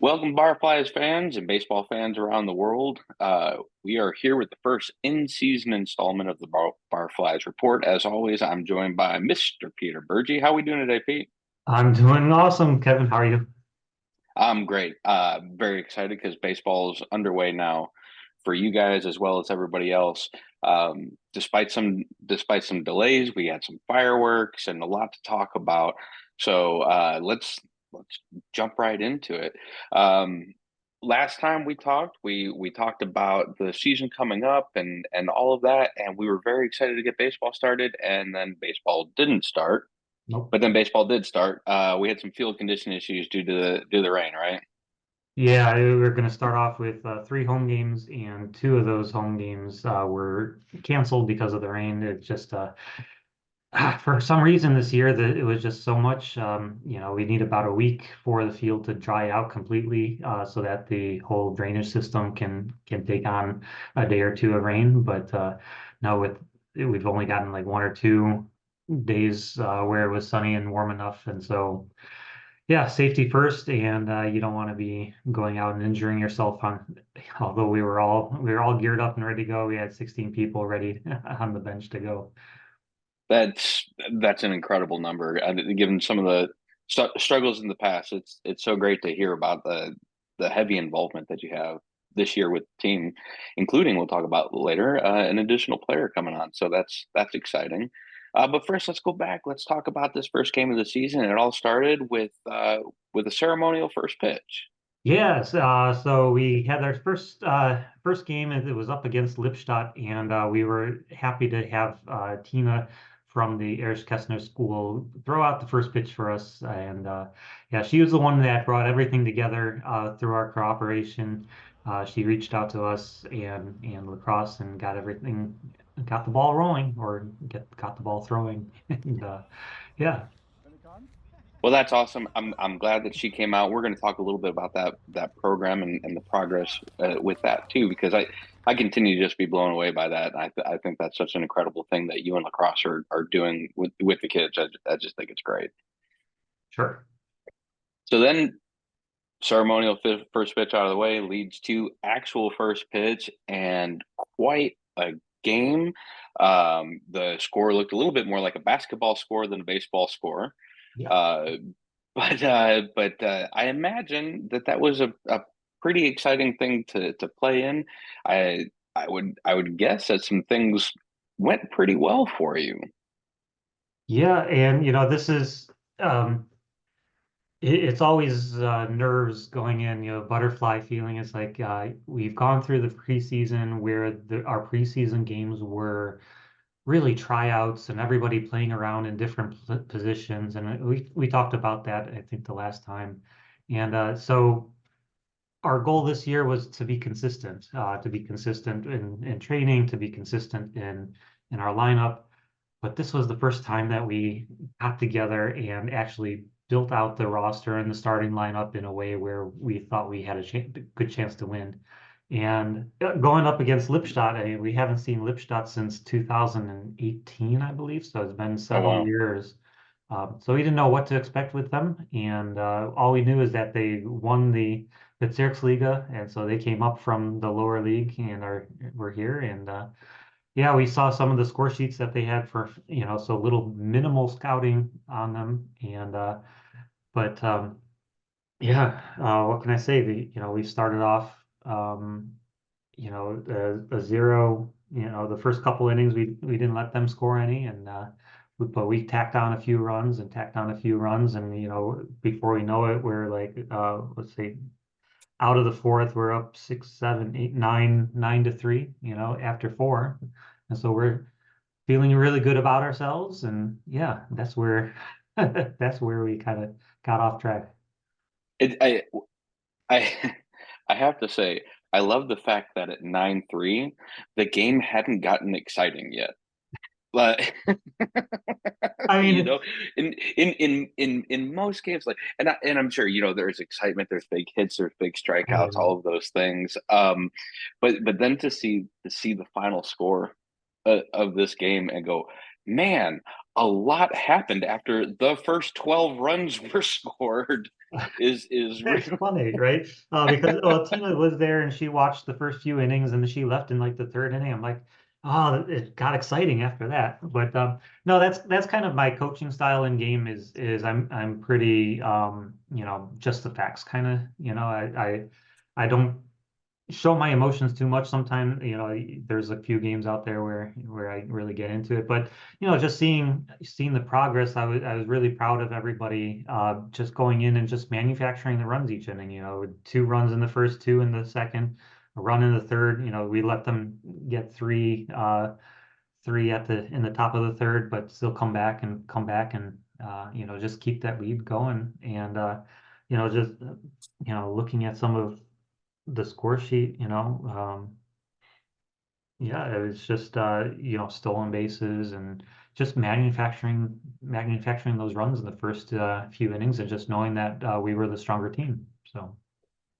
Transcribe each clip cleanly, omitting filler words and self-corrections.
Welcome, Barflies fans and baseball fans around the world. We are here with the first in-season installment of the Barflies Report. As always, I'm joined by Mr. Peter Burgee. How are we doing today, Pete? I'm doing awesome, Kevin. How are you? I'm great. Very excited because baseball is underway now for you guys as well as everybody else. Despite some delays, we had some fireworks and a lot to talk about. So let's jump right into it. Um, Last time we talked about the season coming up and all of that, and we were very excited to get baseball started, and then baseball didn't start. Nope. But then baseball did start. We had some field condition issues due to the rain, right? Yeah, we were going to start off with three home games, and two of those home games were canceled because of the rain. It just, for some reason this year, that it was just so much. We need about a week for the field to dry out completely, so that the whole drainage system can take on a day or two of rain. But now we've only gotten like 1 or 2 days where it was sunny and warm enough, and so. Yeah, safety first, and you don't want to be going out and injuring yourself on. Although we were all geared up and ready to go, we had 16 people ready on the bench to go. That's that's an incredible number. Given some of the struggles in the past, it's so great to hear about the heavy involvement that you have this year with the team, including we'll talk about later an additional player coming on. So that's exciting. But first, let's go back. Let's talk about this first game of the season. It all started with a ceremonial first pitch. Yes, so we had our first game, and it was up against Lippstadt, and we were happy to have Tina from the Erich Kästner School throw out the first pitch for us. And yeah, she was the one that brought everything together through our cooperation. She reached out to us and lacrosse and got the ball rolling, or got the ball throwing. And yeah. Well, that's awesome. I'm glad that she came out. We're going to talk a little bit about that program and the progress with that too, because I continue to just be blown away by that. I think that's such an incredible thing that you and lacrosse are doing with the kids. I just think it's great. Sure. So then ceremonial first pitch out of the way leads to actual first pitch and quite a game. The score looked a little bit more like a basketball score than a baseball score. Yeah. Uh, but I imagine that was a pretty exciting thing to play in. I would guess that some things went pretty well for you. Yeah, and this is it's always nerves going in, butterfly feeling. It's like we've gone through the preseason where our preseason games were really tryouts and everybody playing around in different positions, and we talked about that I think the last time. And so our goal this year was to be consistent in training, to be consistent in our lineup. But this was the first time that we got together and actually built out the roster and the starting lineup in a way where we thought we had a good chance to win. And going up against Lippstadt, I mean, we haven't seen Lippstadt since 2018, I believe. So it's been Oh several wow. years. So we didn't know what to expect with them. And all we knew is that they won the Bezirksliga. And so they came up from the lower league and were here. And yeah, we saw some of the score sheets that they had for, so little minimal scouting on them. And but yeah, what can I say? We started off, a zero. The first couple innings we didn't let them score any, and but we tacked on a few runs and tacked on a few runs, and before we know it, we're like, let's see, out of the fourth, we're up 6, 7, 8, 9, 9-3. After four, and so we're feeling really good about ourselves, and yeah, that's where that's where we kind of got off track. It, I I have to say I love the fact that at 9-3 the game hadn't gotten exciting yet. But I you mean, know, in most games, like, and I'm sure there's excitement, there's big hits, there's big oh strikeouts, yeah. all of those things. But then to see the final score of this game and go, man, a lot happened after the first 12 runs were scored. is It's real. funny, right? Because well, Tina was there and she watched the first few innings and then she left in like the third inning. I'm like, oh, it got exciting after that. But no, that's kind of my coaching style in game is I'm pretty just the facts kind of, I don't show my emotions too much sometimes. There's a few games out there where I really get into it, but just seeing the progress, I was really proud of everybody just going in and just manufacturing the runs each inning. With 2 runs in the first, 2 in the second, a run in the third. We let them get three in the top of the third, but still come back and just keep that lead going. And just looking at some of the score sheet, yeah, it was just stolen bases and just manufacturing those runs in the first few innings and just knowing that we were the stronger team. So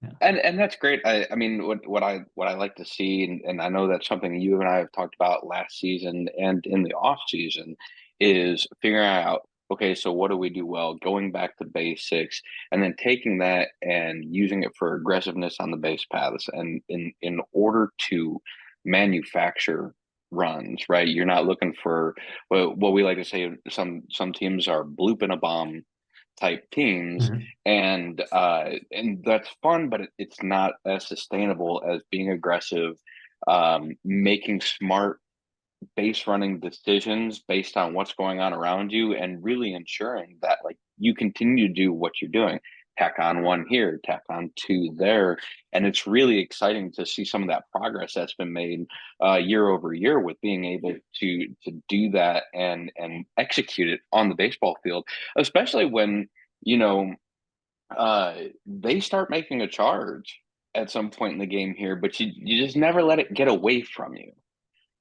yeah. And that's great. I mean, what I like to see, and I know that's something you and I have talked about last season and in the off season, is figuring out, okay, so what do we do well? Going back to basics, and then taking that and using it for aggressiveness on the base paths, and in order to manufacture runs, right? You're not looking for what we like to say. Some teams are blooping a bomb type teams, Mhm. and that's fun, but it's not as sustainable as being aggressive, making smart base running decisions based on what's going on around you, and really ensuring that like you continue to do what you're doing. Tack on one here, tack on two there, and it's really exciting to see some of that progress that's been made year over year with being able to do that and execute it on the baseball field, especially when you know they start making a charge at some point in the game here, but you just never let it get away from you,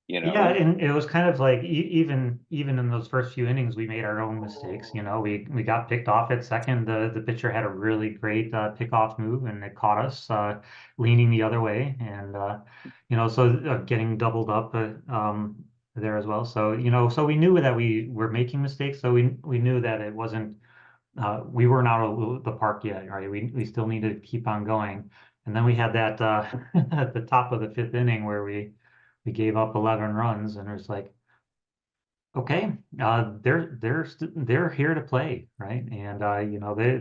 you Yeah, know? and it was kind of like even in those first few innings, we made our own mistakes. We got picked off at second. The pitcher had a really great pickoff move, and it caught us leaning the other way, and so getting doubled up there as well. So we knew that we were making mistakes. So we knew that it wasn't we weren't out of the park yet, right? We still need to keep on going. And then we had that at the top of the fifth inning where we gave up 11 runs, and it was like, okay, they're here to play, right? And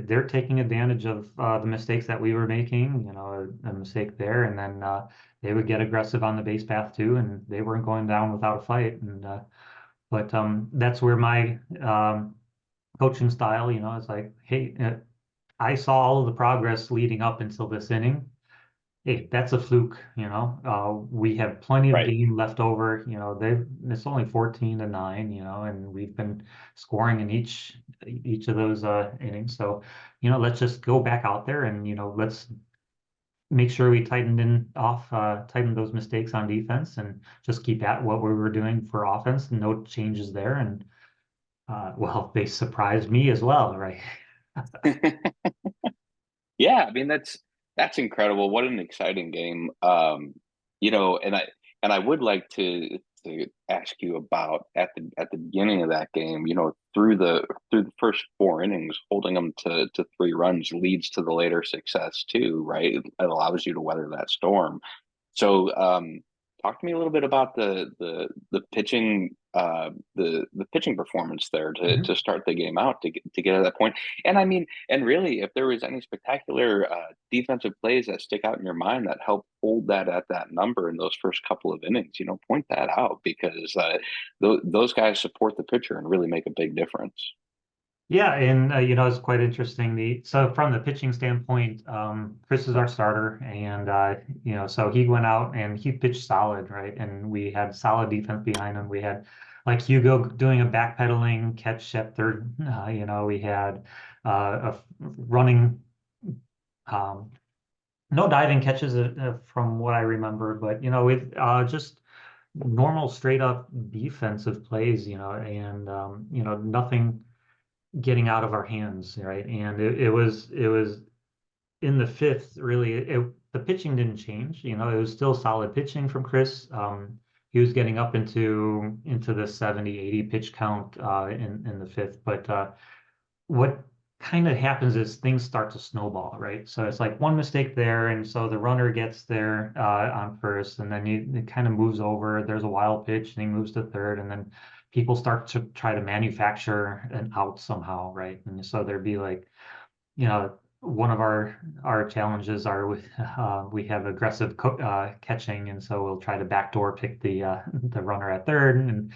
they're taking advantage of the mistakes that we were making, a mistake there, and then they would get aggressive on the base path too, and they weren't going down without a fight. And but that's where my coaching style, it's like, hey, I saw all of the progress leading up until this inning. Hey, that's a fluke, we have plenty of Right. game left over, it's only 14-9, and we've been scoring in each of those innings. So, let's just go back out there and, let's make sure we tighten those mistakes on defense and just keep at what we were doing for offense. No changes there. And well, they surprised me as well, right? Yeah, I mean that's incredible. What an exciting game. And I would like to ask you about at the beginning of that game, through the first 4 innings, holding them to 3 runs leads to the later success too, right? It allows you to weather that storm. So, talk to me a little bit about the pitching the pitching performance there to start the game out to get to that point. And I mean, and really, if there was any spectacular defensive plays that stick out in your mind that help hold that at that number in those first couple of innings, point that out because those guys support the pitcher and really make a big difference. Yeah, and it's quite interesting. So from the pitching standpoint, Chris is our starter, and so he went out and he pitched solid, right? And we had solid defense behind him. We had like Hugo doing a backpedaling catch at third. We had running, um, no diving catches from what I remember, but with just normal straight up defensive plays, and nothing getting out of our hands, right? And it was in the fifth, really, the pitching didn't change. It was still solid pitching from Chris. He was getting up into the 70, 80 pitch count in the fifth. But what kind of happens is things start to snowball, right? So it's like one mistake there, and so the runner gets there on first, and then it kind of moves over. There's a wild pitch, and he moves to third, and then people start to try to manufacture an out somehow, right? And so there'd be like, one of our challenges are with we have aggressive catching, and so we'll try to backdoor pick the runner at third, and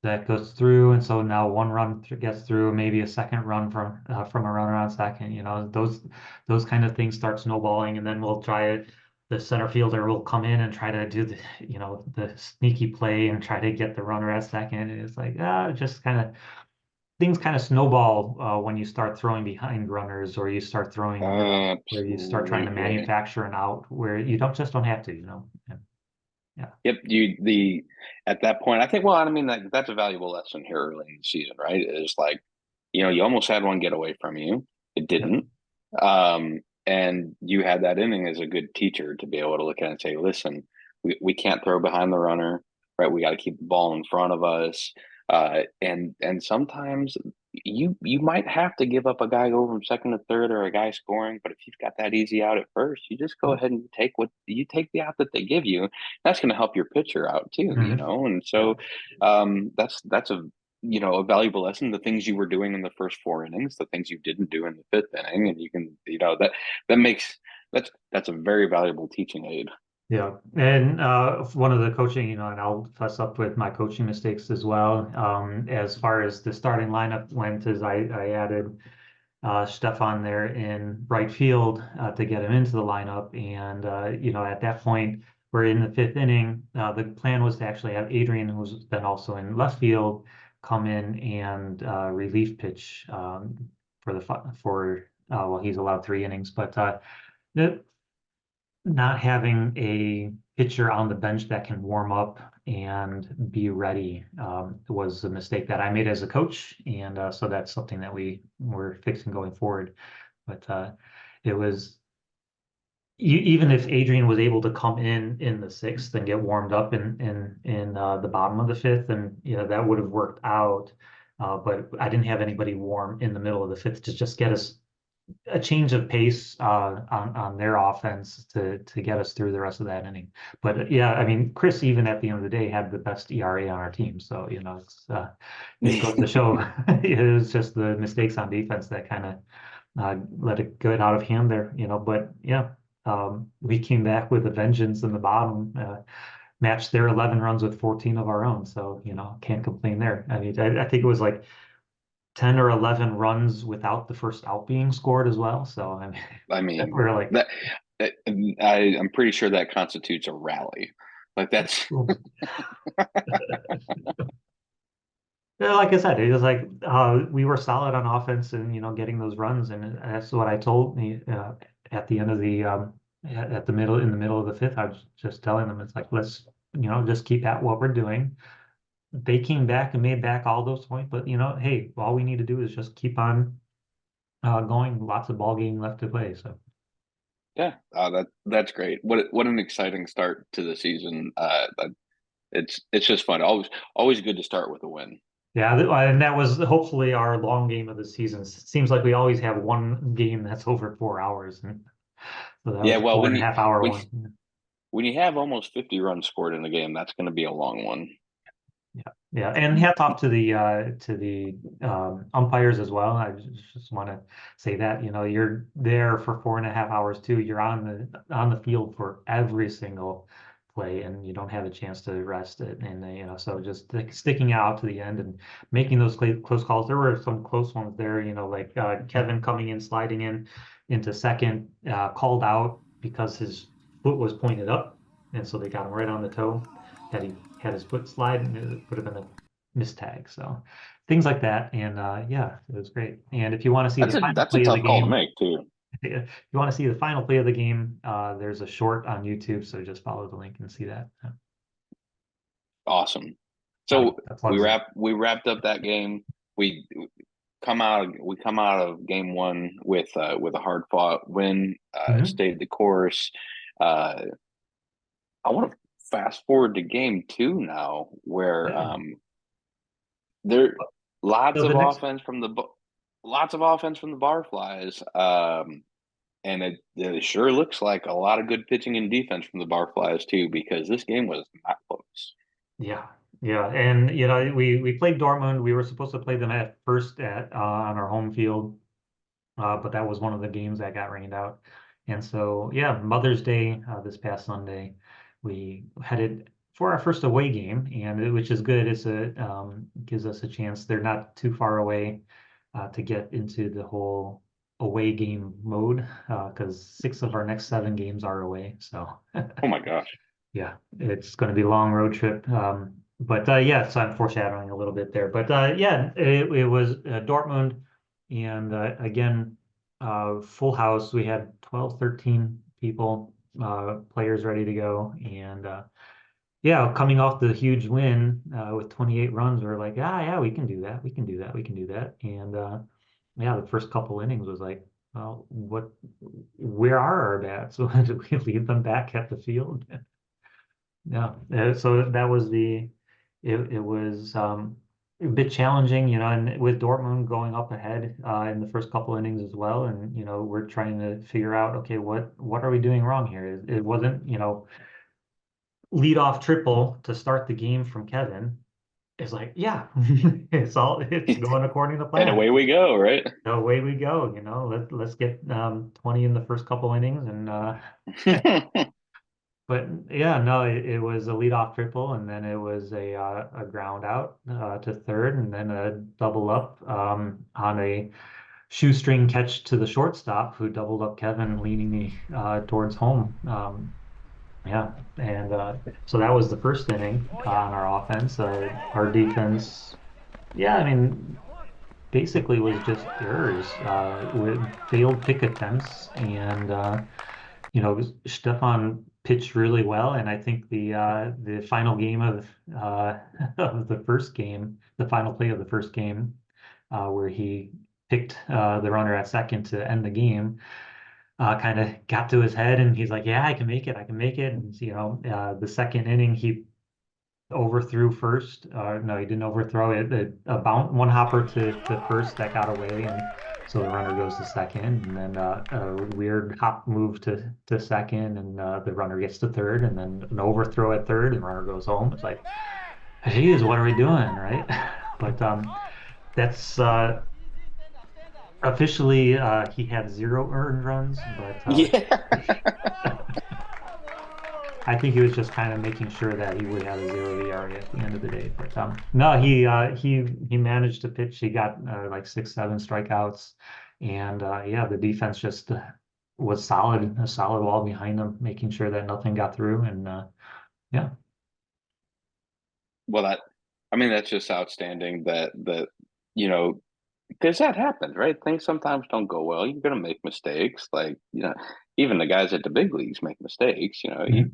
that goes through, and so now one run gets through, maybe a second run from a runner on second. Those kind of things start snowballing, and then we'll try it. The center fielder will come in and try to do the sneaky play and try to get the runner at second. And it's like just kind of things kind of snowball when you start throwing behind runners, or you start throwing where you start trying to Absolutely. manufacture an out where you don't have to, Yeah. Yeah. Yep. At that point, I think. Well, I mean, that's a valuable lesson here early in the season, right? Is like, you almost had one get away from you. It Yeah. didn't. And you had that inning as a good teacher to be able to look at it and say, listen, we can't throw behind the runner, right? We got to keep the ball in front of us. And sometimes you might have to give up a guy over from second to third or a guy scoring, but if you've got that easy out at first, you just go Yeah. ahead and take the out that they give you. That's going to help your pitcher out too, Mhm. And Yeah. so that's a valuable lesson. The things you were doing in the first four innings, the things you didn't do in the fifth inning, and you can that makes that's a very valuable teaching aid. Yeah. And one of the coaching, and I'll fuss up with my coaching mistakes as well. As far as the starting lineup went, is I added Stefan there in right field to get him into the lineup. And, at that point, we're in the fifth inning. The plan was to actually have Adrian, who's been also in left field, come in and relief pitch for well, he's allowed 3 innings, but the, not having a pitcher on the bench that can warm up and be ready was a mistake that I made as a coach, and so that's something that we're fixing going forward. But it was even if Adrian was able to come in the sixth and get warmed up in the bottom of the fifth, and that would have worked out. But I didn't have anybody warm in the middle of the fifth to just get us a change of pace on their offense to get us through the rest of that inning. But yeah, I mean, Chris, even at the end of the day, had the best ERA on our team. So it goes to show it was just the mistakes on defense that kind of let it get out of hand there. But yeah, we came back with a vengeance in the bottom. Matched their 11 runs with 14 of our own. So, can't complain there. I mean, I think it was like 10 or 11 runs without the first out being scored as well. So I mean, I mean we're like, that, I'm pretty sure that constitutes a rally. Like that's yeah, like I said, it was like we were solid on offense and getting those runs, and that's what I told me at the end of the at the middle in the middle of the fifth. I was just telling them it's like let's just keep at what we're doing. They came back and made back all those points, but hey, all we need to do is just keep on going. Lots of ball game left to play. So. yeah, that's great. What an exciting start to the season. It's just fun. Always good to start with a win. Yeah, and that was hopefully our long game of the season. It seems like we always have one game that's over 4 hours, and so that Yeah, was a well, 4.5 hour when one. when you have almost 50 runs scored in the game, that's going to be a long one. Yeah, yeah, and hats off to the umpires as well. I just want to say that you're there for 4.5 hours too. You're on the field for every single play, and you don't have a chance to rest it. And so just like sticking it out to the end and making those close calls. There were some close ones there. Like Kevin coming in, sliding into second, called out because his foot was pointed up, and so they got him right on the toe. Had he had his foot slide, and it would have been a mistag. So things like that. And yeah, it was great. And if you want to see the final That's a play of the tough call to game, make too. if you want to see the final play of the game, there's a short on YouTube. So just follow the link and see that. Awesome. So That plugs it. we wrapped up that game. We we come out of game one with a hard fought win. Mhm. Stayed the course. Uh, I want to fast forward to game two now, where Yeah. there lots So of the next offense from the lots of offense from the Barflies. And it sure looks like a lot of good pitching and defense from the Barflies too, because this game was not close. Yeah, yeah, and we played Dortmund. We were supposed to play them at first at on our home field, but that was one of the games that got rained out. And so, yeah, Mother's Day this past Sunday, we headed for our first away game, which is good. It's a gives us a chance. They're not too far away to get into the whole away game mode because 6 of our next 7 games are away. So. Oh my gosh. Yeah, it's going to be a long road trip. But yeah, so I'm foreshadowing a little bit there. But yeah, it was Dortmund. And again, full house. We had 12, 13 people, players ready to go. And yeah, coming off the huge win with 28 runs, we're like, yeah, we can do that. We can do that. We can do that. And yeah, the first couple innings was like, well, where are our bats? So do we leave them back at the field? Yeah, so that was it was a bit challenging, and with Dortmund going up ahead in the first couple innings as well, and we're trying to figure out, okay, what are we doing wrong here? It wasn't, lead off triple to start the game from Kevin. It's like, yeah, it's going according to And plan. away we go, right? Away we go, let's get 20 in the first couple innings and But yeah, no, it was a leadoff triple, and then it was a ground out to third, and then a double up on a shoestring catch to the shortstop, who doubled up Kevin, leaning me towards home. Yeah, and so that was the first inning on our offense. Our defense, yeah, I mean, basically was just errors with failed pick attempts, and Stefan pitched really well, and I think the final game of of the first game, the final play of the first game, where he picked the runner at second to end the game, kind of got to his head, and he's like, "Yeah, I can make it, I can make it." And the second inning, he overthrew first. No, he didn't overthrow it. One hopper to first that got away, and so the runner goes to second, and then a weird hop move to second, and the runner gets to third, and then an overthrow at third, and the runner goes home. It's like, geez, what are we doing, right? But that's officially he had 0 earned runs, but Yeah. I think he was just kind of making sure that he would have a 0 ERA at the end of the day. But no, he managed to pitch. He got like 6, 7 strikeouts, and yeah, the defense just was solid, a solid wall behind him, making sure that nothing got through. And yeah, Well, I mean, that's just outstanding you know, because that happens, right? Things sometimes don't go well. You're going to make mistakes. Like, even the guys at the big leagues make mistakes, Mhm.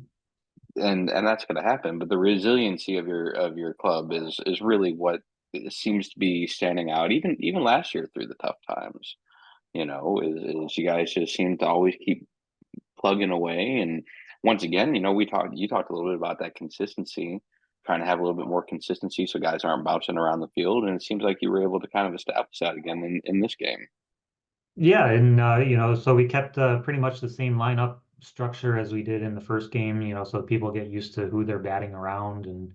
and that's going to happen. But the resiliency of your club is really what seems to be standing out. Even last year through the tough times, is you guys just seem to always keep plugging away. And once again, you talked a little bit about that consistency, trying to have a little bit more consistency so guys aren't bouncing around the field. And it seems like you were able to kind of establish that again in this game. Yeah, and so we kept pretty much the same lineup structure as we did in the first game. So people get used to who they're batting around, and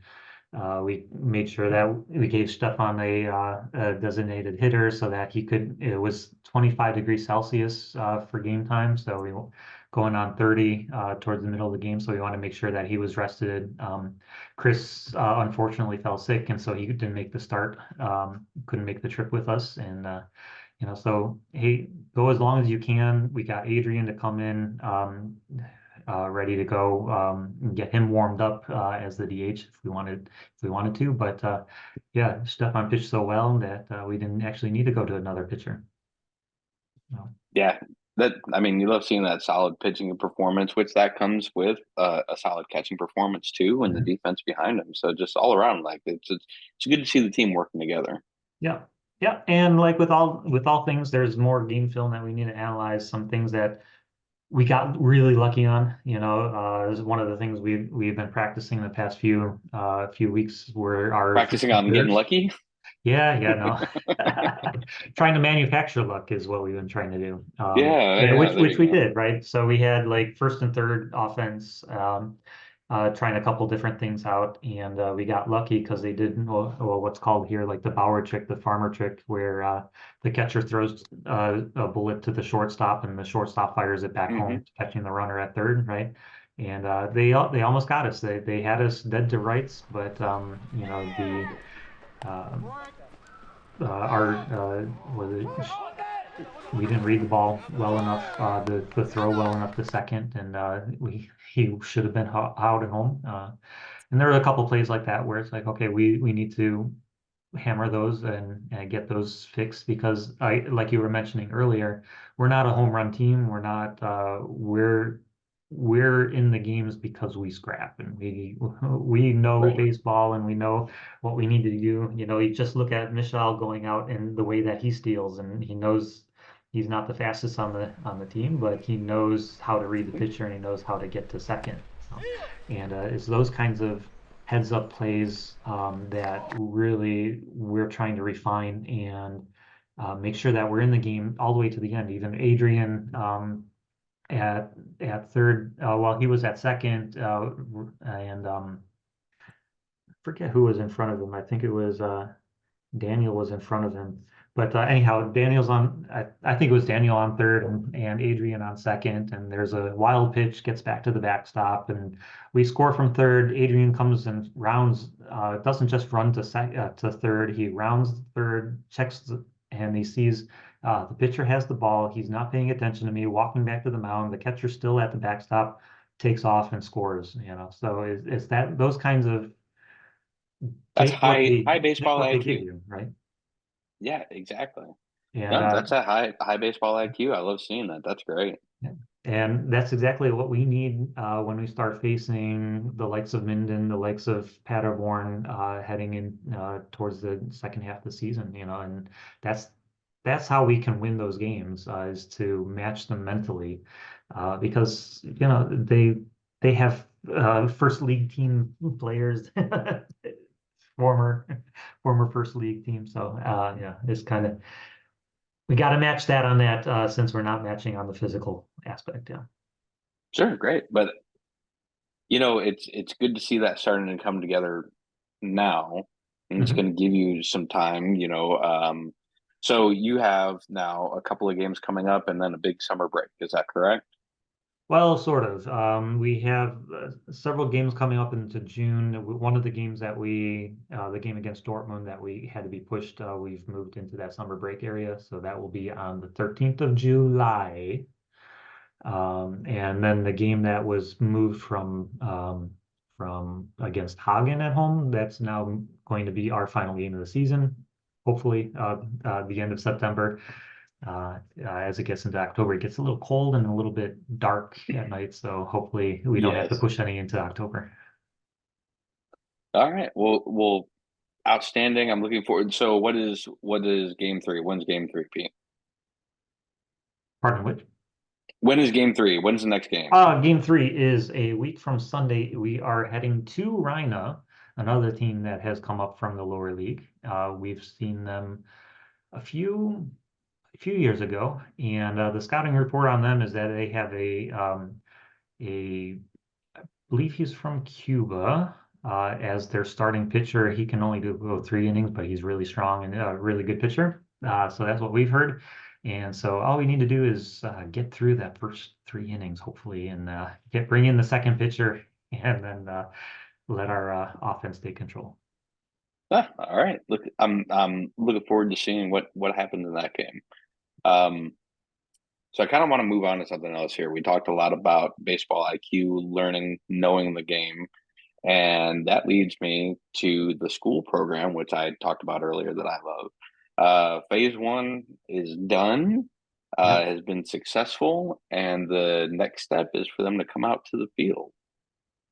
we made sure that we gave Stefan a designated hitter so that he could. It was 25 degrees Celsius for game time, so we were going on 30 towards the middle of the game. So we want to make sure that he was rested. Chris unfortunately fell sick, and so he didn't make the start. Couldn't make the trip with us, and so hey, go as long as you can. We got Adrian to come in, ready to go, and get him warmed up as the DH if we wanted to. But yeah, Stefan pitched so well that we didn't actually need to go to another pitcher. So, Yeah, I mean, you love seeing that solid pitching performance, which that comes with a solid catching performance too, and the mhm. defense behind them. So just all around, like it's good to see the team working together. Yeah. Yeah, and like with all things, there's more game film that we need to analyze. Some things that we got really lucky on. This is one of the things we've been practicing the past few weeks were our Practicing on getting hitters. lucky. Yeah, no. Trying to manufacture luck is what we've been trying to do. Yeah, Yeah, yeah, there which you we go. did, right? So we had like first and third offense, trying a couple different things out, and we got lucky because they did well, what's called here like the Bauer trick, the farmer trick, where the catcher throws a bullet to the shortstop, and the shortstop fires it back Hmm. home, catching the runner at third, right? And they almost got us. They had us dead to rights, but the um, our was it we didn't read the ball well enough, the throw well enough the second, and we he should have been out at home. And there were a couple plays like that where it's like, okay, we need to hammer those and get those fixed because like you were mentioning earlier, we're not a home run team. We're not we're in the games because we scrap and we know Right. baseball and we know what we need to do. You just look at Michel going out and the way that he steals, and he knows he's not the fastest on the team, but he knows how to read the pitcher and he knows how to get to second. And it's those kinds of heads up plays that really we're trying to refine and make sure that we're in the game all the way to the end. Even Adrian at third, while he was at second, and forget who was in front of him. I think it was Daniel was in front of him. But anyhow, I think it was Daniel on third and Adrian on second. And there's a wild pitch, gets back to the backstop, and we score from third. Adrian comes and rounds, doesn't just run to third. He rounds third, and he sees the pitcher has the ball. He's not paying attention to me, walking back to the mound. The catcher's still at the backstop, takes off and scores. So it's that those kinds of That's high take baseball what they give IQ. you, right? Yeah, exactly. And No, that's a high baseball IQ. I love seeing that. That's great. and that's exactly what we need when we start facing the likes of Minden, the likes of Paderborn, heading in towards the second half of the season. And that's that's how we can win those games, is to match them mentally, because they have first league team players, former former first league team. So yeah, it's kind of we got to match that on that, since we're not matching on the physical aspect. Yeah. Sure, great. But it's good to see that starting to come together now, and it's Mhm. going to give you some time. So you have now a couple of games coming up, and then a big summer break. Is that correct? Well, sort of. We have several games coming up into June. One of the games the game against Dortmund that we had to be pushed, we've moved into that summer break area. So that will be on the 13th of July. And then the game that was moved from against Hagen at home, that's now going to be our final game of the season. Hopefully, the end of September. As it gets into October, it gets a little cold and a little bit dark at night. So hopefully, we don't have to Yes. push any into October. All right. Well, outstanding. I'm looking forward. So what is game three? When's game three, Pete? Pardon which? When is game three? When's the next game? Game three is a week from Sunday. We are heading to Rhina, another team that has come up from the lower league. We've seen them a few years ago, and the scouting report on them is that they have a I believe he's from Cuba, as their starting pitcher. He can only go 3 innings, but he's really strong and a really good pitcher. So that's what we've heard. And so all we need to do is get through that first 3 innings, hopefully, and bring in the second pitcher, and then let our offense take control. All right. Look, I'm looking forward to seeing what happens in that game. Um, so I kind of want to move on to something else here. We talked a lot about baseball IQ, learning, knowing the game, and that leads me to the school program, which I talked about earlier that I love. Phase one is done, Yep. has been successful, and the next step is for them to come out to the field.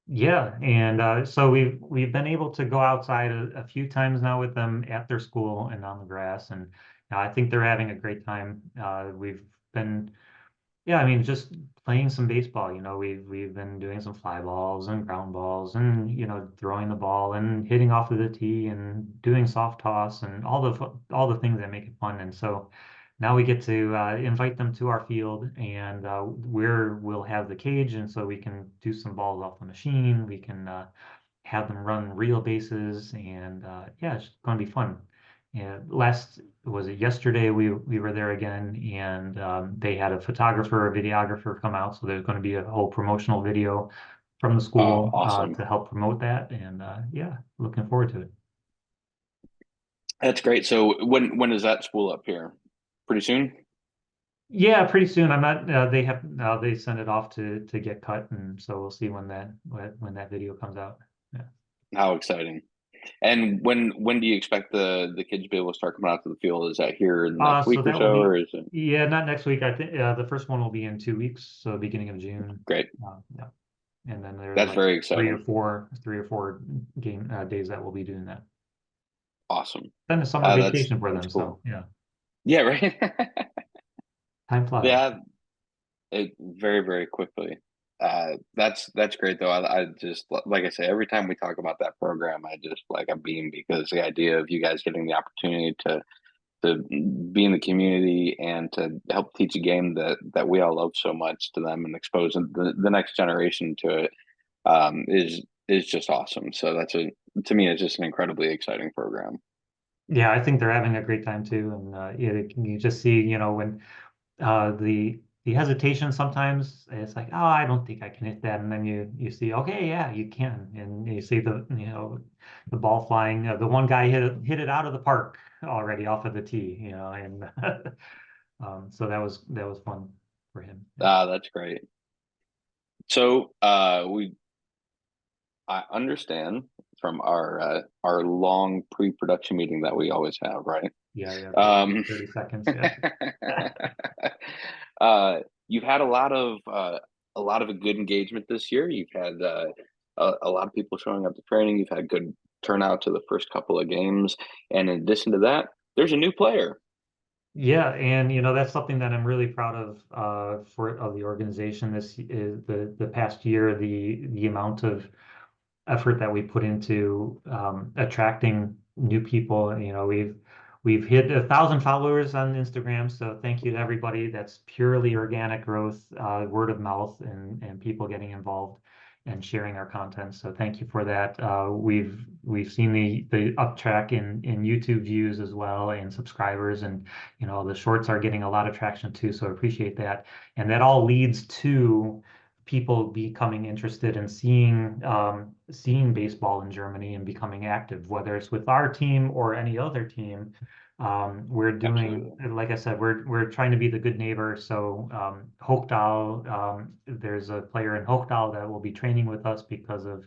Yeah, and so we've been able to go outside a few times now with them at their school and on the grass, and I think they're having a great time. We've been Yeah, I mean, just playing some baseball, we've been doing some fly balls and ground balls and, throwing the ball and hitting off of the tee and doing soft toss and all the things that make it fun. And so now we get to invite them to our field, and we'll have the cage, and so we can do some balls off the machine. We can have them run real bases, and yeah, it's going to be fun. And last was it yesterday? We were there again, and they had a photographer, a videographer come out. So there's going to be a whole promotional video from the Oh, school awesome. to help promote that, and yeah, looking forward to it. That's great. So when is that spool up here? Pretty soon? Yeah, pretty soon. I'm not. They send it off to get cut, and so we'll see when that video comes out. Yeah. How exciting. And when do you expect the kids to be able to start coming out to the field? Is that here in the next So week or that will so, be, or is it yeah, not next week. I think the first one will be in 2 weeks, so beginning of June. great? Yeah, and then there's That's like very three or exciting. four, three or four game days that we'll be doing that. Awesome. Then the summer vacation for That's them. So cool. yeah, Yeah, right. time flies. Yeah, it very quickly. That's great though. I just like I say, every time we talk about that program, I just like a beam because the idea of you guys getting the opportunity to be in the community and to help teach a game that we all love so much to them and exposing the next generation to it is just awesome. So that's a to me it's just an incredibly exciting program. Yeah, I think they're having a great time too, and yeah, you just see, when the hesitation sometimes it's like, oh, I don't think I can hit that, and then you see, okay, yeah, you can, and you see the ball flying. The one guy hit it out of the park already off of the tee, and so that was fun for him. Yeah, That's great. So we I understand from our long pre-production meeting that we always have, right? yeah, yeah. The Um, 30 seconds. Yeah, you've had a lot of a good engagement this year. You've had a lot of people showing up to training. You've had good turnout to the first couple of games, and in addition to that, there's a new player. yeah, and that's something that I'm really proud of for of the organization. This is the past year, the amount of effort that we put into attracting new people. We've hit 1,000 followers on Instagram, so thank you to everybody. That's purely organic growth, word of mouth, and people getting involved and sharing our content. So thank you for that. We've seen the uptrack in YouTube views as well and subscribers, and the shorts are getting a lot of traction too. So I appreciate that, and that all leads to people becoming interested in seeing baseball in Germany and becoming active, whether it's with our team or any other team. We're doing, Absolutely. like I said, we're trying to be the good neighbor. So Hochdahl, there's a player in Hochdahl that will be training with us because of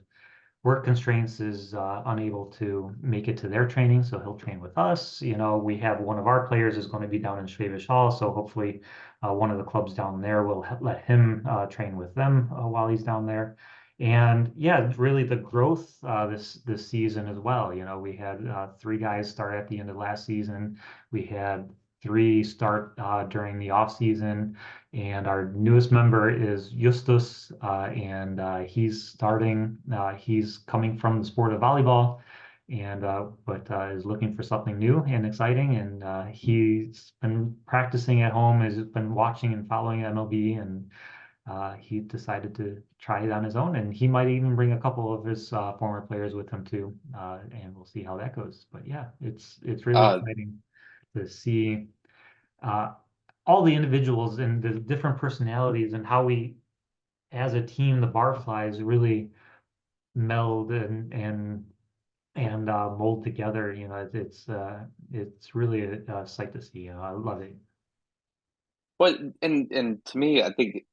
work constraints, is unable to make it to their training, so he'll train with us. We have one of our players is going to be down in Schwäbisch Hall, so hopefully one of the clubs down there will let him train with them while he's down there. And yeah, really the growth this season as well. We had three guys start at the end of last season. We had three start during the off season. And our newest member is Justus, and he's starting. He's coming from the sport of volleyball, and but is looking for something new and exciting. And he's been practicing at home, has been watching and following MLB, and he decided to try it on his own. And he might even bring a couple of his former players with him too, and we'll see how that goes. But yeah, it's really Uh, exciting to see uh, all the individuals and the different personalities and how we, as a team, the Barflies really meld and mold together. It's really a sight to see. I love it. but and to me, I think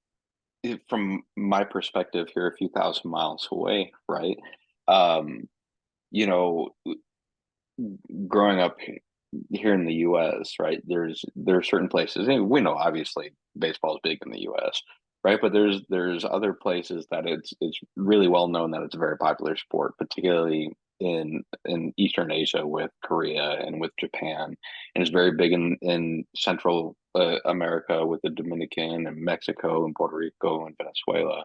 from my perspective here, a few thousand miles away, right? Um, you know, growing up here in the U.S., right? There are certain places, and we know obviously baseball is big in the U.S., right? But there's other places that it's really well known that it's a very popular sport, particularly in Eastern Asia with Korea and with Japan, and is very big in Central America with the Dominican and Mexico and Puerto Rico and Venezuela.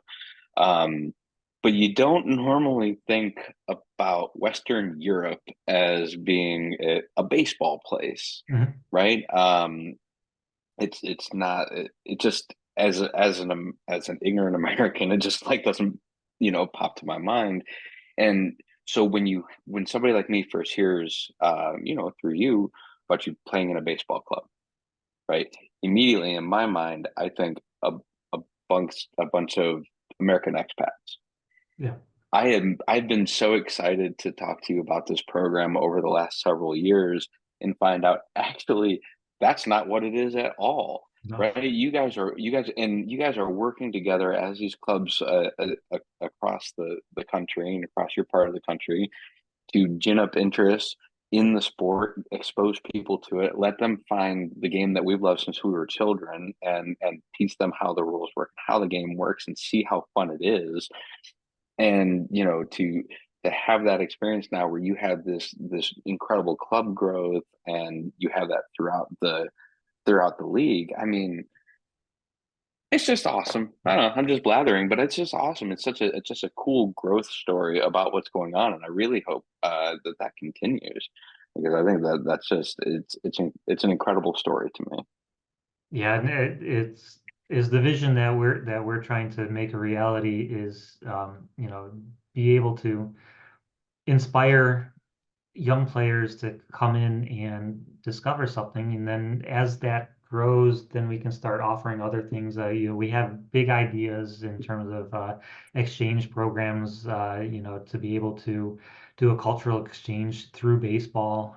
But you don't normally think about Western Europe as being a baseball place, Mhm. right? It's not. It just as an ignorant American, it just like doesn't pop to my mind. And so when somebody like me first hears through you about you playing in a baseball club, right? Immediately in my mind, I think a bunch of American expats. Yeah. I've been so excited to talk to you about this program over the last several years and find out actually that's not what it is at all. No. Right? You guys are working together as these clubs across the country and across your part of the country to gin up interest in the sport, expose people to it, let them find the game that we've loved since we were children, and teach them how the rules work, how the game works, and see how fun it is. And to have that experience now where you have this incredible club growth and you have that throughout the league. I mean, it's just awesome. I don't know, I'm just blathering, but it's just awesome. It's just a cool growth story about what's going on, and I really hope that continues, because I think that's just it's an incredible story to me. Yeah, and it's is the vision that we're trying to make a reality is be able to inspire young players to come in and discover something, and then as that grows, then we can start offering other things. We have big ideas in terms of exchange programs. To be able to do a cultural exchange through baseball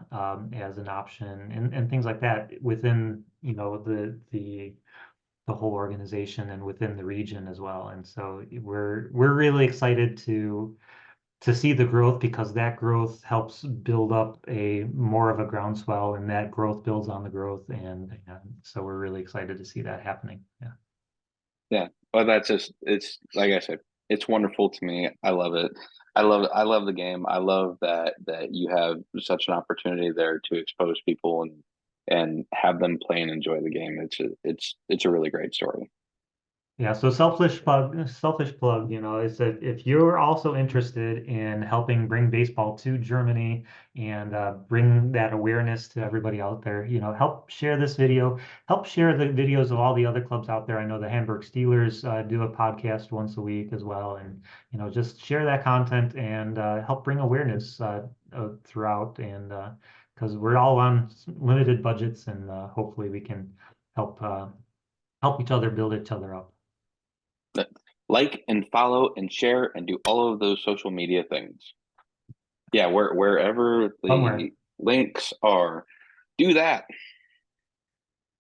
as an option, and things like that within the whole organization and within the region as well. And so we're really excited to see the growth, because that growth helps build up a more of a groundswell, and that growth builds on the growth, and so we're really excited to see that happening. Yeah. Yeah. Well, it's like I said, it's wonderful to me. I love it. I love the game. I love that you have such an opportunity there to expose people and have them play and enjoy the game. It's a really great story. Yeah, so selfish plug, is that if you're also interested in helping bring baseball to Germany and bring that awareness to everybody out there, help share this video, help share the videos of all the other clubs out there. I know the Hamburg Stealers do a podcast once a week as well, and just share that content and help bring awareness throughout, and because we're all on limited budgets, and hopefully we can help help each other build each other up. Like and follow and share and do all of those social media things. Yeah, wherever Somewhere. the links are, do that.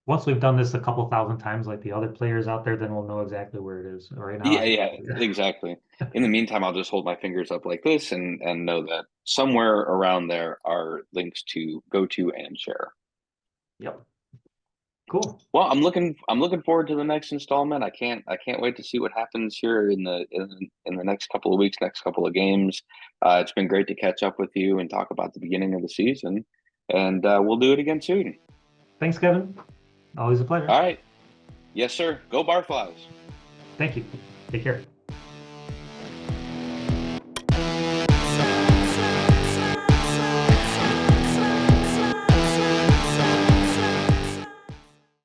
Once we've done this a couple thousand times like the other players out there, then we'll know exactly where it is. Right now, Yeah, yeah, exactly. In the meantime, I'll just hold my fingers up like this and know that somewhere around there are links to go to and share. Yep. Cool. Well, I'm looking forward to the next installment. I can't wait to see what happens here in the next couple of weeks, next couple of games. It's been great to catch up with you and talk about the beginning of the season, and we'll do it again soon. Thanks, Kevin. Always a pleasure. All right. Yes, sir. Go Barflies. Thank you. Take care.